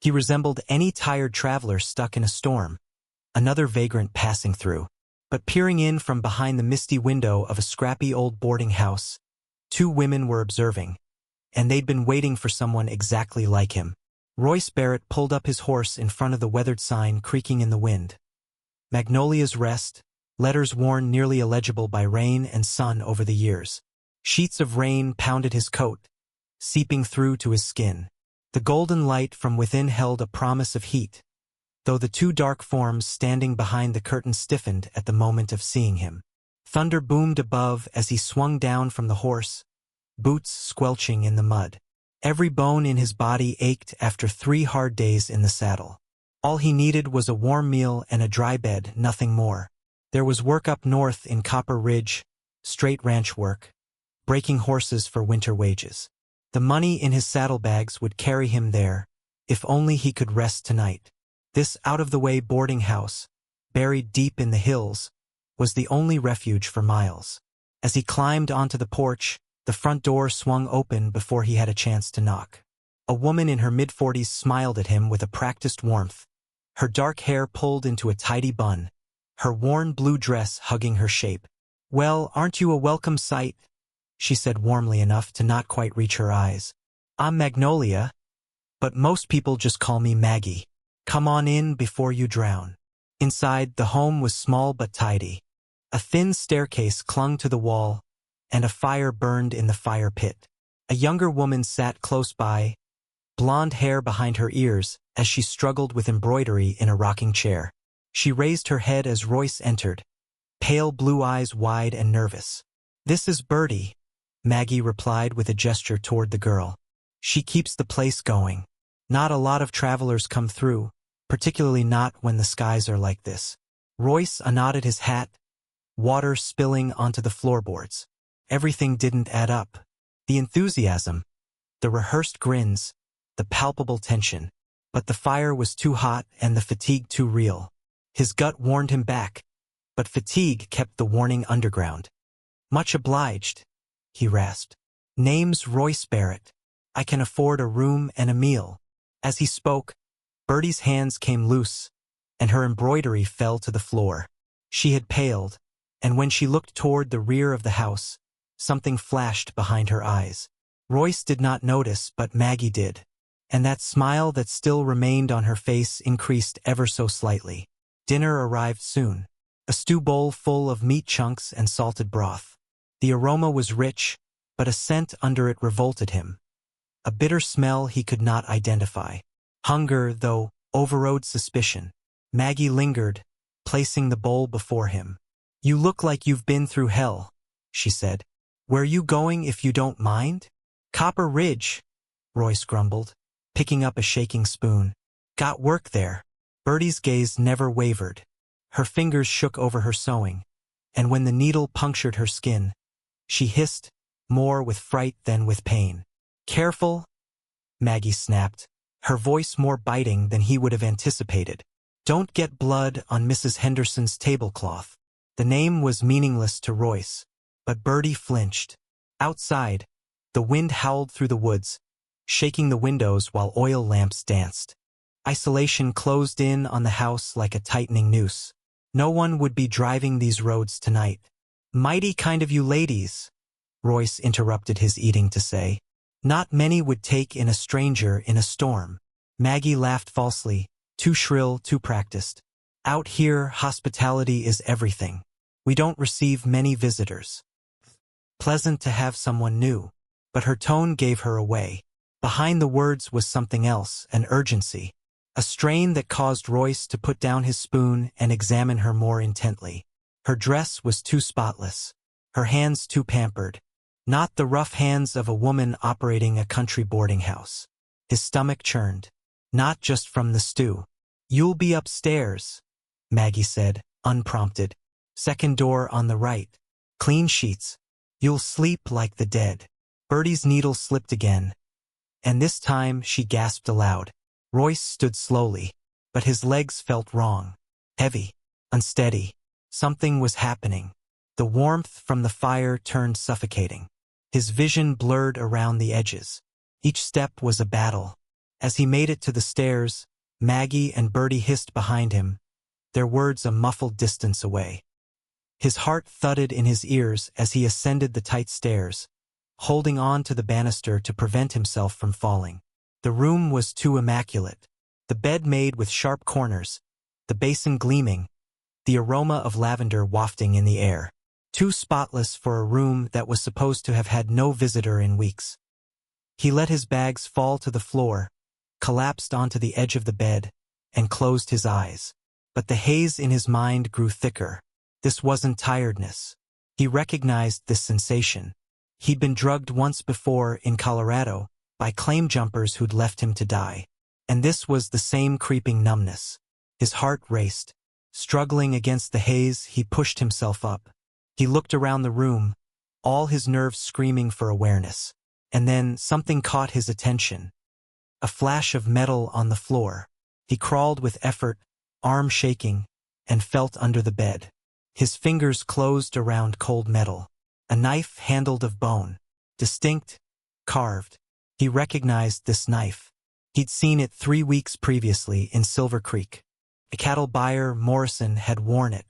He resembled any tired traveler stuck in a storm, another vagrant passing through. But peering in from behind the misty window of a scrappy old boarding house, two women were observing, and they'd been waiting for someone exactly like him. Royce Barrett pulled up his horse in front of the weathered sign creaking in the wind. Magnolia's Rest, letters worn nearly illegible by rain and sun over the years. Sheets of rain pounded his coat, seeping through to his skin. The golden light from within held a promise of heat, though the two dark forms standing behind the curtain stiffened at the moment of seeing him. Thunder boomed above as he swung down from the horse, boots squelching in the mud. Every bone in his body ached after 3 hard days in the saddle. All he needed was a warm meal and a dry bed, nothing more. There was work up north in Copper Ridge, straight ranch work, breaking horses for winter wages. The money in his saddlebags would carry him there, if only he could rest tonight. This out-of-the-way boarding house, buried deep in the hills, was the only refuge for miles. As he climbed onto the porch, the front door swung open before he had a chance to knock. A woman in her mid-40s smiled at him with a practiced warmth, her dark hair pulled into a tidy bun, her worn blue dress hugging her shape. "Well, aren't you a welcome sight?" she said warmly enough to not quite reach her eyes. "I'm Magnolia, but most people just call me Maggie. Come on in before you drown." Inside, the home was small but tidy. A thin staircase clung to the wall, and a fire burned in the fire pit. A younger woman sat close by, blonde hair behind her ears, as she struggled with embroidery in a rocking chair. She raised her head as Royce entered, pale blue eyes wide and nervous. "This is Bertie," Maggie replied with a gesture toward the girl. "She keeps the place going. Not a lot of travelers come through, particularly not when the skies are like this." Royce unknotted his hat, water spilling onto the floorboards. Everything didn't add up. The enthusiasm, the rehearsed grins, the palpable tension. But the fire was too hot and the fatigue too real. His gut warned him back, but fatigue kept the warning underground. "Much obliged," he rasped. "Name's Royce Barrett. I can afford a room and a meal." As he spoke, Bertie's hands came loose, and her embroidery fell to the floor. She had paled, and when she looked toward the rear of the house, something flashed behind her eyes. Royce did not notice, but Maggie did, and that smile that still remained on her face increased ever so slightly. Dinner arrived soon, a stew bowl full of meat chunks and salted broth. The aroma was rich, but a scent under it revolted him. A bitter smell he could not identify. Hunger, though, overrode suspicion. Maggie lingered, placing the bowl before him. "You look like you've been through hell," she said. "Where you going if you don't mind?" "Copper Ridge," Royce grumbled, picking up a shaking spoon. "Got work there." Bertie's gaze never wavered. Her fingers shook over her sewing, and when the needle punctured her skin, she hissed, more with fright than with pain. "Careful," Maggie snapped, her voice more biting than he would have anticipated. "Don't get blood on Mrs. Henderson's tablecloth." The name was meaningless to Royce, but Bertie flinched. Outside, the wind howled through the woods, shaking the windows while oil lamps danced. Isolation closed in on the house like a tightening noose. No one would be driving these roads tonight. "Mighty kind of you ladies," Royce interrupted his eating to say. "Not many would take in a stranger in a storm." Maggie laughed falsely, too shrill, too practiced. "Out here, hospitality is everything. We don't receive many visitors." Pleasant to have someone new, but her tone gave her away. Behind the words was something else, an urgency, a strain that caused Royce to put down his spoon and examine her more intently. Her dress was too spotless, her hands too pampered, not the rough hands of a woman operating a country boarding house. His stomach churned, not just from the stew. "You'll be upstairs," Maggie said, unprompted. "Second door on the right. Clean sheets. You'll sleep like the dead." Bertie's needle slipped again, and this time she gasped aloud. Royce stood slowly, but his legs felt wrong, heavy, unsteady. Something was happening. The warmth from the fire turned suffocating. His vision blurred around the edges. Each step was a battle, As he made it to the stairs, Maggie and Bertie hissed behind him, their words a muffled distance away. His heart thudded in his ears as he ascended the tight stairs, holding on to the banister to prevent himself from falling. The room was too immaculate. The bed made with sharp corners, the basin gleaming, the aroma of lavender wafting in the air. Too spotless for a room that was supposed to have had no visitor in weeks. He let his bags fall to the floor, collapsed onto the edge of the bed, and closed his eyes. But the haze in his mind grew thicker. This wasn't tiredness. He recognized this sensation. He'd been drugged once before in Colorado by claim jumpers who'd left him to die. And this was the same creeping numbness. His heart raced. Struggling against the haze, he pushed himself up. He looked around the room, all his nerves screaming for awareness. And then something caught his attention. A flash of metal on the floor. He crawled with effort, arm shaking, and felt under the bed. His fingers closed around cold metal. A knife handled of bone. Distinct, carved. He recognized this knife. He'd seen it 3 weeks previously in Silver Creek. A cattle buyer, Morrison, had worn it.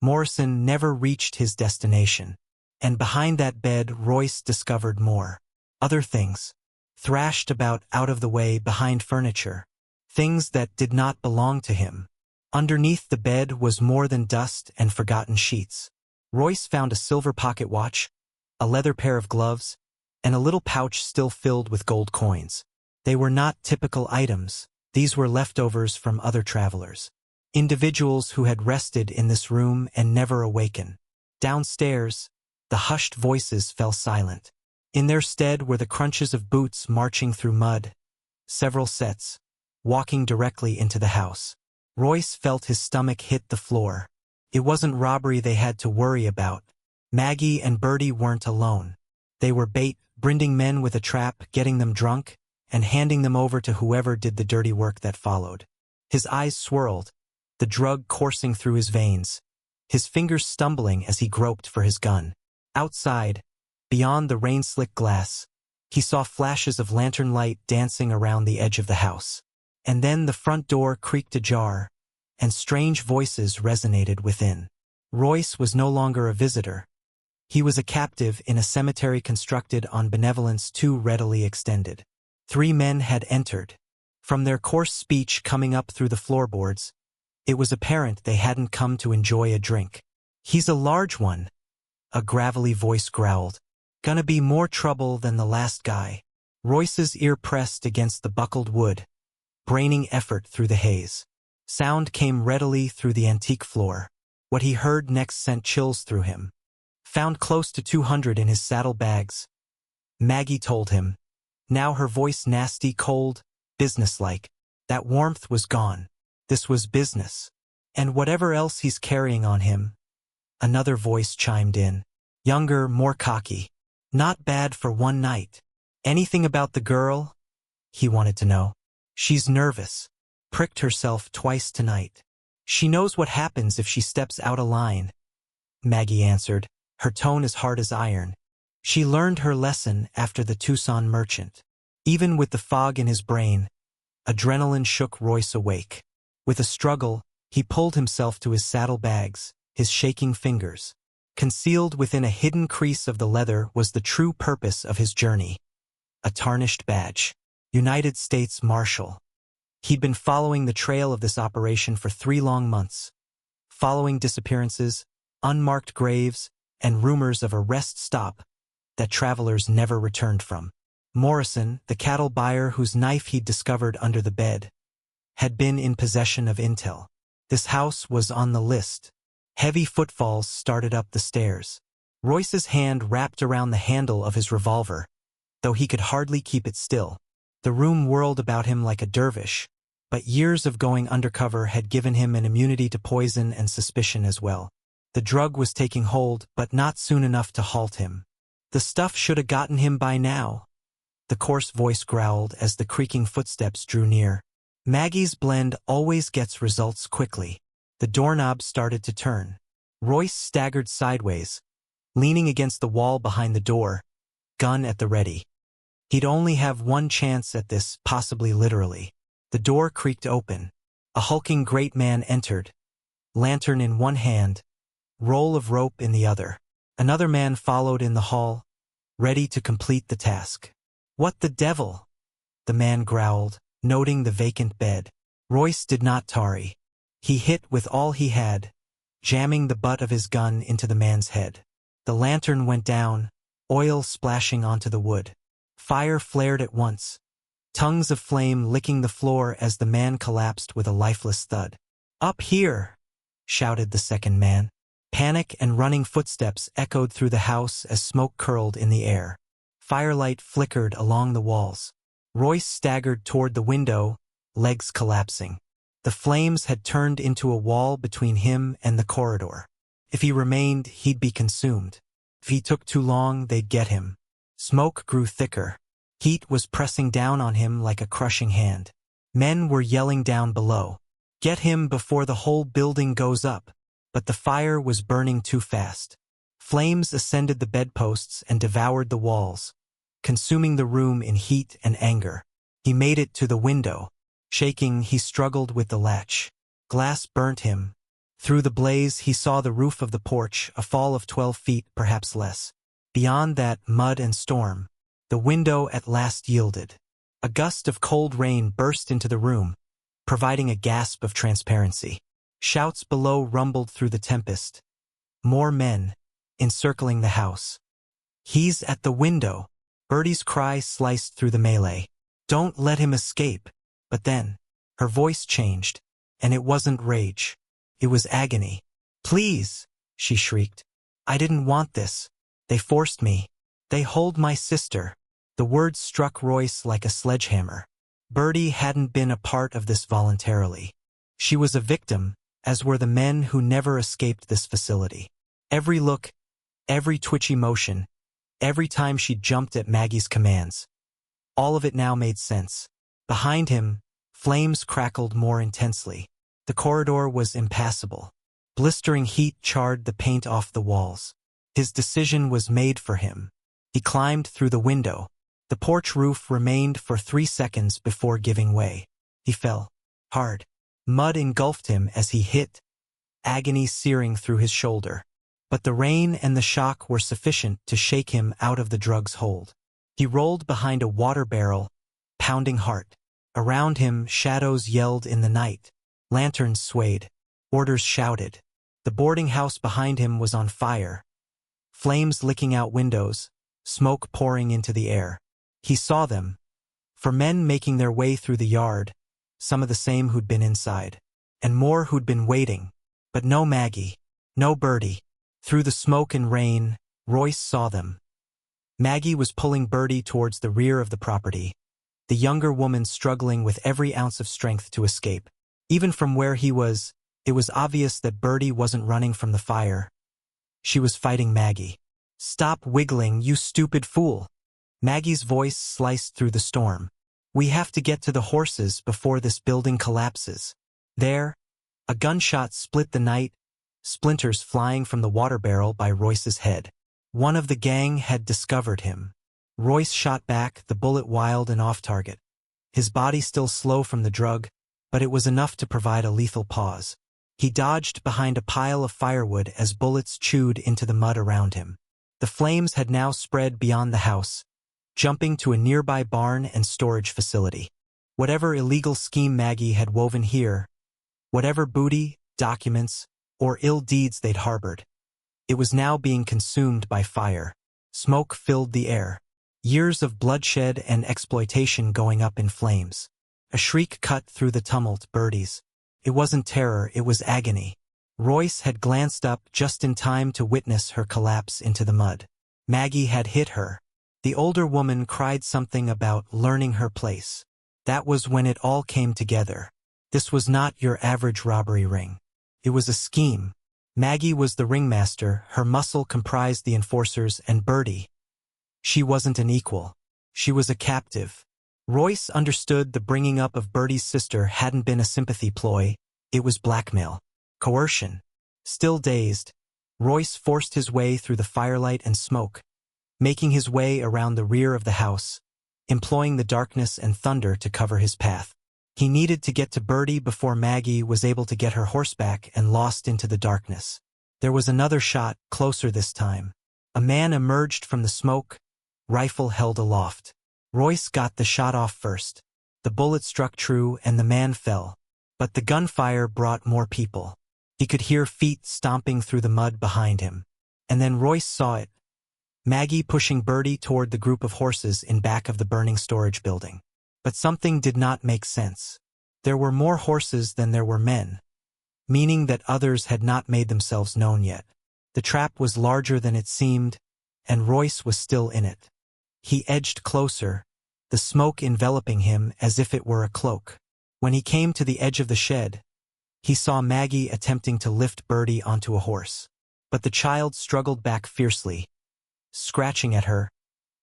Morrison never reached his destination. And behind that bed, Royce discovered more. Other things. Thrashed about out of the way behind furniture. Things that did not belong to him. Underneath the bed was more than dust and forgotten sheets. Royce found a silver pocket watch, a leather pair of gloves, and a little pouch still filled with gold coins. They were not typical items. These were leftovers from other travelers. Individuals who had rested in this room and never awaken. Downstairs, the hushed voices fell silent. In their stead were the crunches of boots marching through mud. Several sets, walking directly into the house. Royce felt his stomach hit the floor. It wasn't robbery they had to worry about. Maggie and Bertie weren't alone. They were bait, branding men with a trap, getting them drunk, and handing them over to whoever did the dirty work that followed. His eyes swirled, the drug coursing through his veins, his fingers stumbling as he groped for his gun. Outside, beyond the rain-slicked glass, he saw flashes of lantern light dancing around the edge of the house. And then the front door creaked ajar, and strange voices resonated within. Royce was no longer a visitor. He was a captive in a cemetery constructed on benevolence too readily extended. 3 men had entered. From their coarse speech coming up through the floorboards, it was apparent they hadn't come to enjoy a drink. "He's a large one," a gravelly voice growled. "Gonna be more trouble than the last guy." Royce's ear pressed against the buckled wood, braining effort through the haze. Sound came readily through the antique floor. What he heard next sent chills through him. Found close to 200 in his saddle bags. Maggie told him. Now her voice nasty, cold, businesslike. That warmth was gone. This was business. And whatever else he's carrying on him. Another voice chimed in. Younger, more cocky. Not bad for one night. Anything about the girl? He wanted to know. She's nervous. Pricked herself twice tonight. She knows what happens if she steps out of line. Maggie answered, her tone as hard as iron. She learned her lesson after the Tucson merchant. Even with the fog in his brain, adrenaline shook Royce awake. With a struggle, he pulled himself to his saddlebags, his shaking fingers. Concealed within a hidden crease of the leather was the true purpose of his journey. A tarnished badge. United States Marshal. He'd been following the trail of this operation for 3 long months. Following disappearances, unmarked graves, and rumors of a rest stop that travelers never returned from. Morrison, the cattle buyer whose knife he'd discovered under the bed, had been in possession of intel. This house was on the list. Heavy footfalls started up the stairs. Royce's hand wrapped around the handle of his revolver, though he could hardly keep it still. The room whirled about him like a dervish, but years of going undercover had given him an immunity to poison and suspicion as well. The drug was taking hold, but not soon enough to halt him. The stuff should have gotten him by now. The coarse voice growled as the creaking footsteps drew near. Maggie's blend always gets results quickly. The doorknob started to turn. Royce staggered sideways, leaning against the wall behind the door, gun at the ready. He'd only have one chance at this, possibly literally. The door creaked open. A hulking great man entered, lantern in one hand, roll of rope in the other. Another man followed in the hall, ready to complete the task. "What the devil?" the man growled, noting the vacant bed. Royce did not tarry. He hit with all he had, jamming the butt of his gun into the man's head. The lantern went down, oil splashing onto the wood. Fire flared at once, tongues of flame licking the floor as the man collapsed with a lifeless thud. "Up here!" shouted the second man. Panic and running footsteps echoed through the house as smoke curled in the air. Firelight flickered along the walls. Royce staggered toward the window, legs collapsing. The flames had turned into a wall between him and the corridor. If he remained, he'd be consumed. If he took too long, they'd get him. Smoke grew thicker. Heat was pressing down on him like a crushing hand. Men were yelling down below, "Get him before the whole building goes up." But the fire was burning too fast. Flames ascended the bedposts and devoured the walls, consuming the room in heat and anger. He made it to the window. Shaking, he struggled with the latch. Glass burnt him. Through the blaze, he saw the roof of the porch, a fall of 12 feet, perhaps less. Beyond that, mud and storm. The window at last yielded. A gust of cold rain burst into the room, providing a gasp of transparency. Shouts below rumbled through the tempest. More men, encircling the house. "He's at the window!" Bertie's cry sliced through the melee. "Don't let him escape!" But then, her voice changed, and it wasn't rage. It was agony. "Please!" she shrieked. "I didn't want this. They forced me. They hold my sister." The words struck Royce like a sledgehammer. Bertie hadn't been a part of this voluntarily. She was a victim, as were the men who never escaped this facility. Every look, every twitchy motion, every time she jumped at Maggie's commands. All of it now made sense. Behind him, flames crackled more intensely. The corridor was impassable. Blistering heat charred the paint off the walls. His decision was made for him. He climbed through the window. The porch roof remained for 3 seconds before giving way. He fell. Hard. Mud engulfed him as he hit, agony searing through his shoulder. But the rain and the shock were sufficient to shake him out of the drug's hold. He rolled behind a water barrel, pounding heart. Around him, shadows yelled in the night. Lanterns swayed. Orders shouted. The boarding house behind him was on fire. Flames licking out windows, smoke pouring into the air. He saw them. For men making their way through the yard, some of the same who'd been inside, and more who'd been waiting. But no Maggie, no Bertie. Through the smoke and rain, Royce saw them. Maggie was pulling Bertie towards the rear of the property, the younger woman struggling with every ounce of strength to escape. Even from where he was, it was obvious that Bertie wasn't running from the fire. She was fighting Maggie. "Stop wiggling, you stupid fool!" Maggie's voice sliced through the storm. "We have to get to the horses before this building collapses." There, a gunshot split the night, splinters flying from the water barrel by Royce's head. One of the gang had discovered him. Royce shot back, the bullet wild and off target. His body still slow from the drug, but it was enough to provide a lethal pause. He dodged behind a pile of firewood as bullets chewed into the mud around him. The flames had now spread beyond the house, jumping to a nearby barn and storage facility. Whatever illegal scheme Maggie had woven here, whatever booty, documents, or ill deeds they'd harbored, it was now being consumed by fire. Smoke filled the air. Years of bloodshed and exploitation going up in flames. A shriek cut through the tumult, Bertie's. It wasn't terror, it was agony. Royce had glanced up just in time to witness her collapse into the mud. Maggie had hit her. The older woman cried something about learning her place. That was when it all came together. This was not your average robbery ring. It was a scheme. Maggie was the ringmaster, her muscle comprised the enforcers, and Bertie. She wasn't an equal. She was a captive. Royce understood the bringing up of Bertie's sister hadn't been a sympathy ploy. It was blackmail. Coercion. Still dazed, Royce forced his way through the firelight and smoke, making his way around the rear of the house, employing the darkness and thunder to cover his path. He needed to get to Birdie before Maggie was able to get her horse back and lost into the darkness. There was another shot, closer this time. A man emerged from the smoke, rifle held aloft. Royce got the shot off first. The bullet struck true and the man fell. But the gunfire brought more people. He could hear feet stomping through the mud behind him. And then Royce saw it. Maggie pushing Birdie toward the group of horses in back of the burning storage building. But something did not make sense. There were more horses than there were men, meaning that others had not made themselves known yet. The trap was larger than it seemed, and Royce was still in it. He edged closer, the smoke enveloping him as if it were a cloak. When he came to the edge of the shed, he saw Maggie attempting to lift Birdie onto a horse. But the child struggled back fiercely, scratching at her,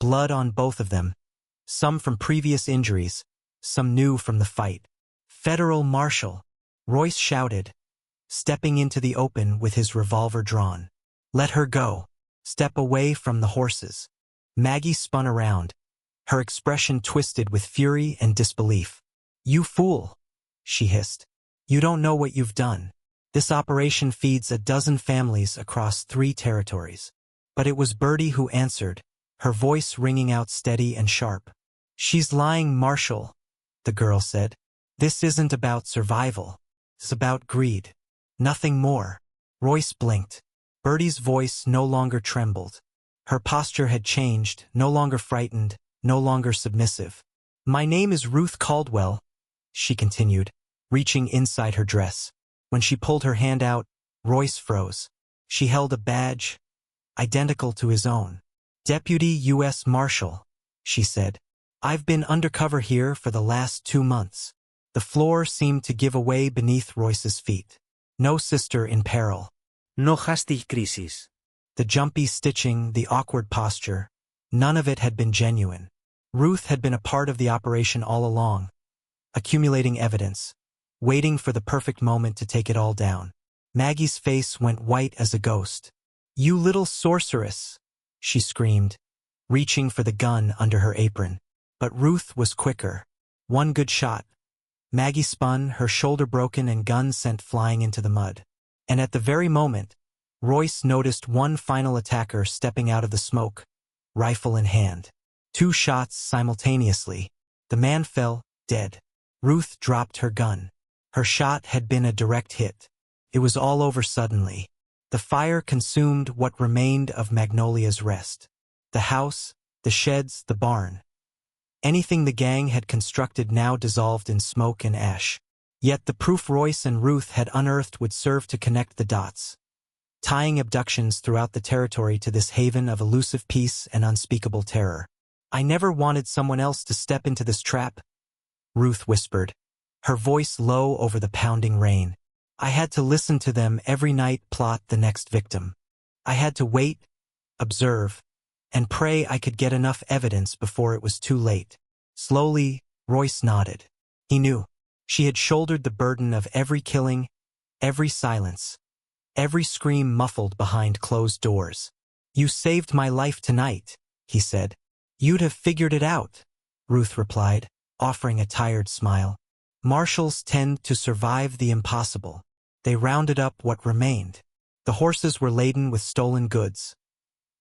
blood on both of them, some from previous injuries, some new from the fight. "Federal Marshal!" Royce shouted, stepping into the open with his revolver drawn. "Let her go. Step away from the horses." Maggie spun around, her expression twisted with fury and disbelief. "You fool!" she hissed. "You don't know what you've done. This operation feeds a dozen families across 3 territories." But it was Birdie who answered, her voice ringing out steady and sharp. "She's lying, Marshal," the girl said. "This isn't about survival. It's about greed. Nothing more." Royce blinked. Birdie's voice no longer trembled. Her posture had changed, no longer frightened, no longer submissive. "My name is Ruth Caldwell," she continued, reaching inside her dress. When she pulled her hand out, Royce froze. She held a badge, identical to his own. "Deputy U.S. Marshal," she said. "I've been undercover here for the last 2 months." The floor seemed to give away beneath Royce's feet. No sister in peril. No hasty crisis. The jumpy stitching, the awkward posture, none of it had been genuine. Ruth had been a part of the operation all along, accumulating evidence, waiting for the perfect moment to take it all down. Maggie's face went white as a ghost. "You little sorceress!" she screamed, reaching for the gun under her apron. But Ruth was quicker. One good shot. Maggie spun, her shoulder broken and gun sent flying into the mud. And at the very moment, Royce noticed one final attacker stepping out of the smoke, rifle in hand. 2 shots simultaneously. The man fell, dead. Ruth dropped her gun. Her shot had been a direct hit. It was all over suddenly. The fire consumed what remained of Magnolia's Rest. The house, the sheds, the barn. Anything the gang had constructed now dissolved in smoke and ash. Yet the proof Royce and Ruth had unearthed would serve to connect the dots, tying abductions throughout the territory to this haven of elusive peace and unspeakable terror. "I never wanted someone else to step into this trap," Ruth whispered, her voice low over the pounding rain. "I had to listen to them every night plot the next victim. I had to wait, observe, and pray I could get enough evidence before it was too late." Slowly, Royce nodded. He knew. She had shouldered the burden of every killing, every silence, every scream muffled behind closed doors. "You saved my life tonight," he said. "You'd have figured it out," Ruth replied, offering a tired smile. "Marshals tend to survive the impossible." They rounded up what remained. The horses were laden with stolen goods.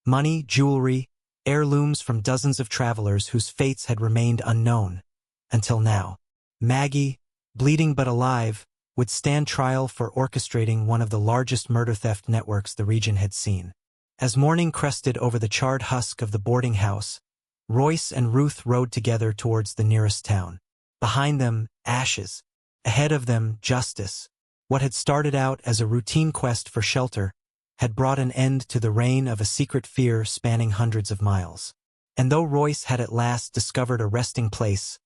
Money, jewelry, heirlooms from dozens of travelers whose fates had remained unknown. Until now. Maggie, bleeding but alive, would stand trial for orchestrating one of the largest murder theft networks the region had seen. As morning crested over the charred husk of the boarding house, Royce and Ruth rode together towards the nearest town. Behind them, ashes. Ahead of them, justice. What had started out as a routine quest for shelter had brought an end to the reign of a secret fear spanning hundreds of miles. And though Royce had at last discovered a resting place,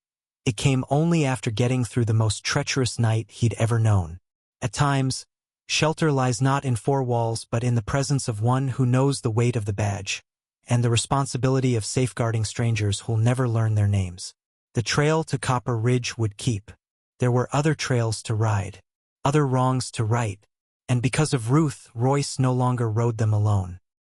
it came only after getting through the most treacherous night he'd ever known. At times, shelter lies not in 4 walls but in the presence of one who knows the weight of the badge, and the responsibility of safeguarding strangers who'll never learn their names. The trail to Copper Ridge would keep. There were other trails to ride, other wrongs to right, and because of Ruth, Royce no longer rode them alone.